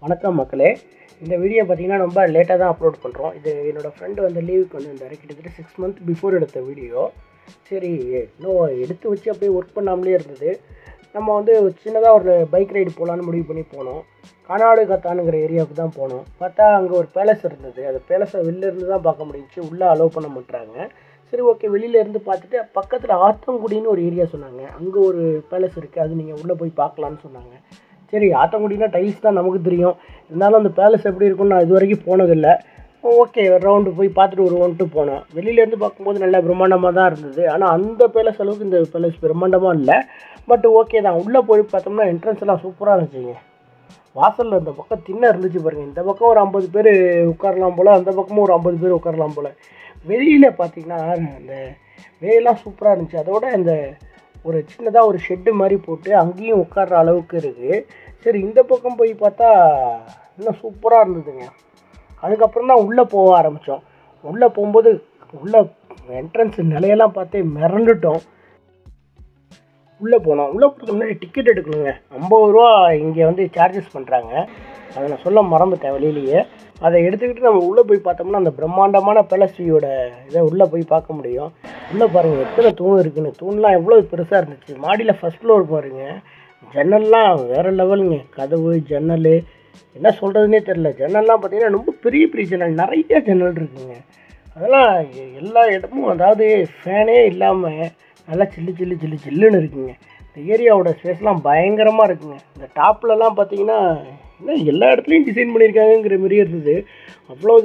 வணக்கம் மக்களே. இந்த வீடியோ பார்த்தீங்கன்னா ரொம்ப லேட்டாக தான் அப்லோட் பண்ணுறோம். இது என்னோடய ஃப்ரெண்டு வந்து லீவுக்கு வந்திருந்தார். கிட்டத்தட்ட 6 மந்த் பிஃபோர் எடுத்த வீடியோ. சரி, இன்னும் எடுத்து வச்சு அப்படியே ஒர்க் பண்ணாமலே இருந்தது. நம்ம வந்து சின்னதாக ஒரு பைக் ரைடு போகலான்னு முடிவு பண்ணி போனோம். கானாடு காத்தானுங்கிற ஏரியாவுக்கு தான் போனோம். பார்த்தா அங்கே ஒரு பேலஸ் இருந்தது. அந்த பேலஸை வெளிலேருந்து தான் பார்க்க முடிஞ்சிச்சு, உள்ளே அலோவ் பண்ண மாட்டாங்க. சரி, ஓகே, வெளியிலேருந்து பார்த்துட்டு பக்கத்தில் ஆத்தங்குடின்னு ஒரு ஏரியா சொன்னாங்க. அங்கே ஒரு பேலஸ் இருக்குது, அது நீங்கள் உள்ளே போய் பார்க்கலான்னு சொன்னாங்க. சரி, ஆத்தங்குடினா டைல்ஸ் தான் நமக்கு தெரியும், இருந்தாலும் அந்த பேலஸ் எப்படி இருக்குன்னு நான் இது வரைக்கும் போனதில்லை. ஓகே, ரவுண்டு போய் பார்த்துட்டு வருவோன்ட்டு போனோம். வெளியிலேருந்து பார்க்கும்போது நல்லா பிரம்மாண்டமாக தான் இருந்தது. ஆனால் அந்த பேலஸ் அளவுக்கு இந்த பேலஸ் பிரம்மாண்டமாக இல்லை. பட் ஓகே தான். உள்ளே போய் பார்த்தோம்னா என்ட்ரன்ஸ் எல்லாம் சூப்பராக இருந்துச்சுங்க. வாசலில் இந்த பக்கம் திண்ணை இருந்துச்சு பாருங்கள். இந்த பக்கம் ஒரு 50 பேர் உட்காரலாம் போல், அந்த பக்கமும் ஒரு 50 பேர் உட்காரலாம் போல். வெளியில் பார்த்தீங்கன்னா அந்த வேலாம் சூப்பராக இருந்துச்சு. அதோட இந்த ஒரு சின்னதாக ஒரு ஷெட்டு மாதிரி போட்டு அங்கேயும் உட்கார்ற அளவுக்கு இருக்குது. சரி, இந்த பக்கம் போய் பார்த்தா இன்னும் சூப்பராக இருந்ததுங்க. அதுக்கப்புறம் தான் உள்ளே போக ஆரம்பித்தோம். உள்ளே போகும்போது உள்ளே என்ட்ரன்ஸ் நிலையெல்லாம் பார்த்தே மிரண்டுட்டோம். உள்ளே போனோம். உள்ளே போகிறதுக்கு முன்னாடி டிக்கெட் எடுக்கணுங்க. 50 ரூபா இங்கே வந்து சார்ஜஸ் பண்ணுறாங்க. அதை நான் சொல்ல மறந்துட்டேன் வெளியிலேயே. அதை எடுத்துக்கிட்டு நம்ம உள்ளே போய் பார்த்தோம்னா அந்த பிரம்மாண்டமான பேலஸ்வியோட இதை உள்ளே போய் பார்க்க முடியும். உள்ளே பாருங்கள் எத்தனை தூண் இருக்குன்னு. தூண்லாம் எவ்வளோ பெருசாக இருந்துச்சு. மாடியில் ஃபஸ்ட் ஃப்ளோர் பாருங்கள். ஜன்னல்லாம் வேறு லெவலுங்க. கதவு, ஜன்னல், என்ன சொல்கிறதுனே தெரில. ஜன்னல்லாம் பார்த்தீங்கன்னா ரொம்ப பெரிய பெரிய ஜன்னல், நிறைய ஜன்னல் இருக்குங்க. அதெல்லாம் எல்லா இடமும், அதாவது ஃபேனே இல்லாமல் நல்லா சில்லுன்னு இருக்குங்க. இந்த ஏரியாவோட ஸ்பேஸ்லாம் பயங்கரமாக இருக்குங்க. இந்த டாப்லலாம் பார்த்தீங்கன்னா இன்னும் எல்லா இடத்துலையும் டிசைன் பண்ணியிருக்காங்கங்கிற மாதிரியே இருந்தது. அவ்வளோ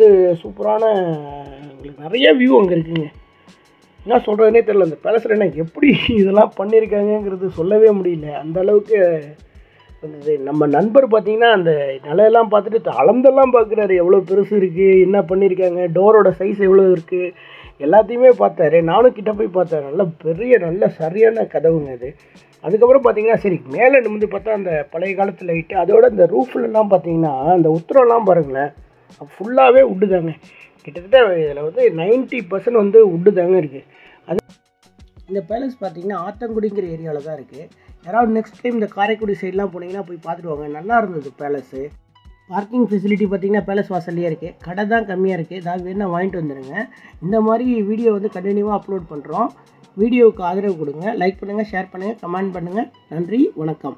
சூப்பரான உங்களுக்கு நிறைய வியூ அங்கே இருக்குங்க. என்ன சொல்கிறதுனே தெரில. அந்த பேலஸில் என்ன எப்படி இதெல்லாம் பண்ணியிருக்காங்கங்கிறது சொல்லவே முடியல. அந்த அளவுக்கு இருந்தது. நம்ம நண்பர் பார்த்திங்கன்னா அந்த நிலையெல்லாம் பார்த்துட்டு அளந்தெல்லாம் பார்க்குறாரு. எவ்வளோ பெருசு இருக்குது, என்ன பண்ணியிருக்காங்க, டோரோட சைஸ் எவ்வளோ இருக்குது, எல்லாத்தையுமே பார்த்தாரு. நானும் கிட்டே போய் பார்த்தேன். நல்ல பெரிய நல்ல சரியான கதவுங்க அது. அதுக்கப்புறம் பார்த்தீங்கன்னா சரி, மேலே நிமிந்து பார்த்தா அந்த பழைய காலத்து லைட்டு, அதோட இந்த ரூஃப்லலாம் பார்த்தீங்கன்னா அந்த உத்தரம்லாம் பாருங்களேன், ஃபுல்லாகவே உட்டு தாங்க. கிட்டத்தட்ட இதில் வந்து 90% வந்து உட்டு தாங்க இருக்குது. அது இந்த பேலஸ் பார்த்தீங்கன்னா ஆத்தங்குடிங்கிற ஏரியாவில் தான் இருக்குது. யாராவது நெக்ஸ்ட் டைம் இந்த காரைக்குடி சைட்லாம் போனீங்கன்னா போய் பார்த்துட்டு வாங்க. நல்லா இருந்தது பேலஸு. பார்க்கிங் ஃபெசிலிட்டி பார்த்திங்கன்னா பேலஸ் வாசல்லையே இருக்குது. கடை தான் கம்மியாக இருக்குது. ஏதாவது வேணால் வாங்கிட்டு வந்துடுங்க. இந்த மாதிரி வீடியோ வந்து கண்டினியூவாக அப்லோட் பண்ணுறோம். வீடியோவுக்கு ஆதரவு கொடுங்க. லைக் பண்ணுங்கள், ஷேர் பண்ணுங்கள், கமெண்ட் பண்ணுங்கள். நன்றி, வணக்கம்.